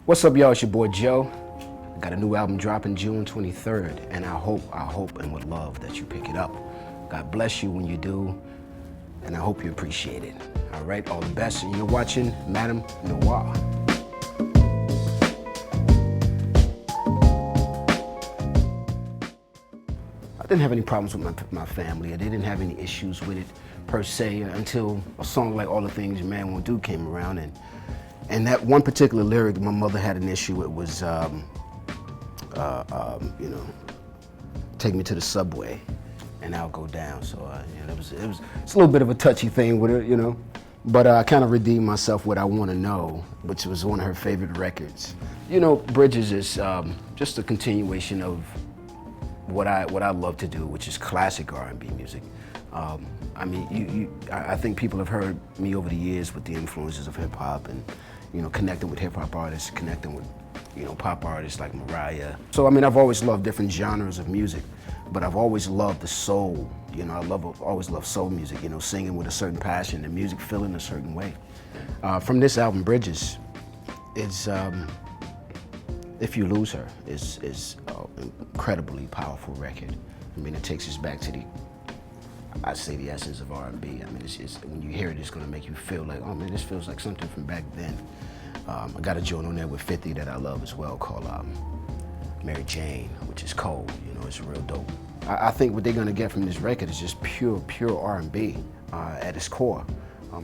What's up, y'all? It's your boy Joe. I got a new album dropping June 23rd, and I hope and would love that you pick it up. God bless you when you do, and I hope you appreciate it. All right, all the best, and you're watching MadameNoire. I didn't have any problems with my family. I didn't have any issues with it per se until a song like All the Things Your Man Won't Do came around, and that one particular lyric my mother had an issue with was, take me to the subway and I'll go down. So it's a little bit of a touchy thing with it, But I kind of redeemed myself with I Want to Know, which was one of her favorite records. Bridges is just a continuation of what I love to do, which is classic R&B music. I think people have heard me over the years with the influences of hip hop and, connecting with hip hop artists, connecting with, pop artists like Mariah. So, I've always loved different genres of music, but I've always loved the soul. Always loved soul music, singing with a certain passion and music feeling a certain way. From this album, Bridges, it's, If You Lose Her is an incredibly powerful record. It takes us back to the essence of R&B. It's when you hear it, it's gonna make you feel like, oh man, this feels like something from back then. I got a joint on there with 50 that I love as well called Mary Jane, which is cold, it's real dope. I think what they're gonna get from this record is just pure R&B at its core.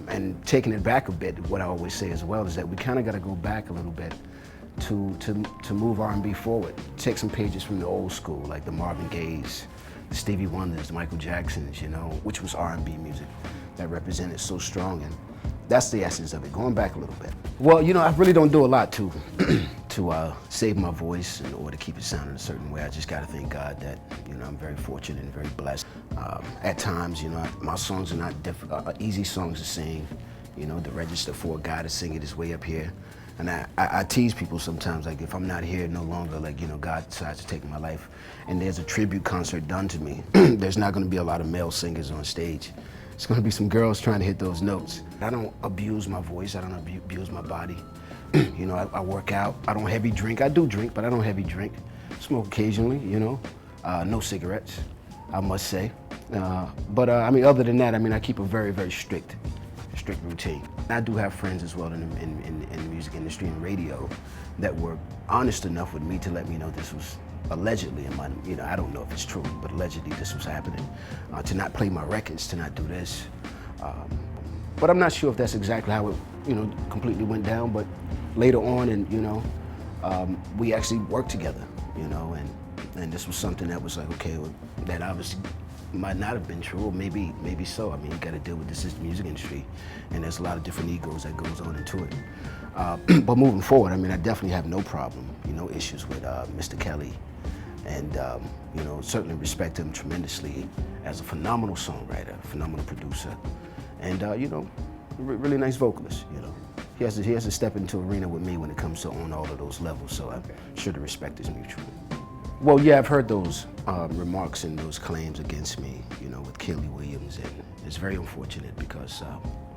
And taking it back a bit, what I always say as well is that we kind of gotta go back a little bit to move R&B forward. Take some pages from the old school, like the Marvin Gayes, the Stevie Wonders, the Michael Jacksons, which was R&B music that represented so strong, and that's the essence of it, going back a little bit. Well, I really don't do a lot to save my voice or to keep it sounding a certain way. I just gotta thank God that, I'm very fortunate and very blessed. At times, my songs are not easy songs to sing. The register for a guy to sing it is way up here. And I tease people sometimes, like if I'm not here no longer, like, God decides to take my life and there's a tribute concert done to me, there's not gonna be a lot of male singers on stage. It's gonna be some girls trying to hit those notes. I don't abuse my voice, I don't abuse my body. I work out, I don't heavy drink. I do drink, but I don't heavy drink. Smoke occasionally, no cigarettes, I must say. Other than that, I keep a very, very strict routine. I do have friends as well in the music industry and radio that were honest enough with me to let me know this was allegedly in my, I don't know if it's true, but allegedly this was happening. To not play my records, to not do this. But I'm not sure if that's exactly how it, completely went down, but later on, and we actually worked together, and this was something that was like, okay, well, that obviously might not have been true, or maybe so. You got to deal with this is the music industry, and there's a lot of different egos that goes on into it. But moving forward, I definitely have no problem, issues with Mr. Kiely, and certainly respect him tremendously as a phenomenal songwriter, phenomenal producer, and really nice vocalist. He has to step into arena with me when it comes to on all of those levels. So I'm sure the respect is mutual. Well, yeah, I've heard those remarks and those claims against me, with Kiely Williams, and it's very unfortunate because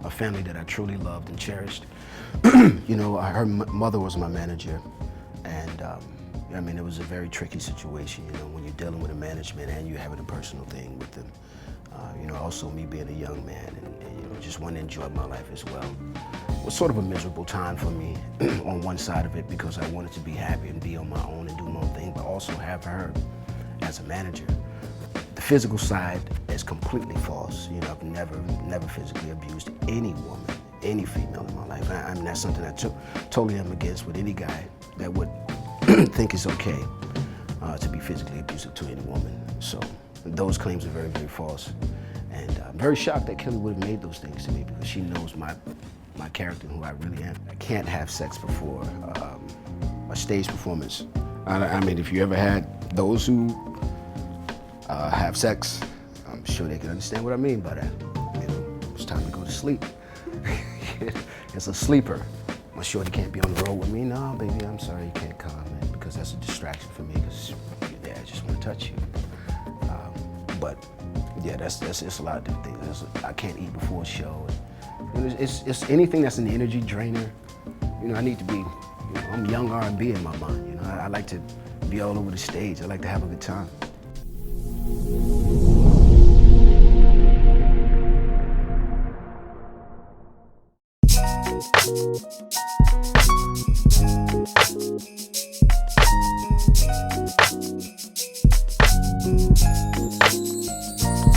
a family that I truly loved and cherished. Her mother was my manager, and it was a very tricky situation, when you're dealing with a management and you're having a personal thing with them. Also me being a young man and just wanting to enjoy my life as well. It was sort of a miserable time for me on one side of it because I wanted to be happy and be on my own and do my own thing, but also have her as a manager. The physical side is completely false. I've never physically abused any woman, any female in my life. That's something I totally am against with any guy that would think it's okay to be physically abusive to any woman. So those claims are very, very false. And I'm very shocked that Kiely would have made those things to me because she knows my character and who I really am. I can't have sex before a stage performance. If you ever had those who have sex, I'm sure they can understand what I mean by that. It's time to go to sleep. It's a sleeper. My shorty can't be on the road with me. No, baby, I'm sorry, you can't come, man, because that's a distraction for me because you're there, I just want to touch you. But yeah, it's a lot of different things. I can't eat before a show. It's anything that's an energy drainer. I need to be I'm young R&B in my mind. You know, I like to be all over the stage. I like to have a good time.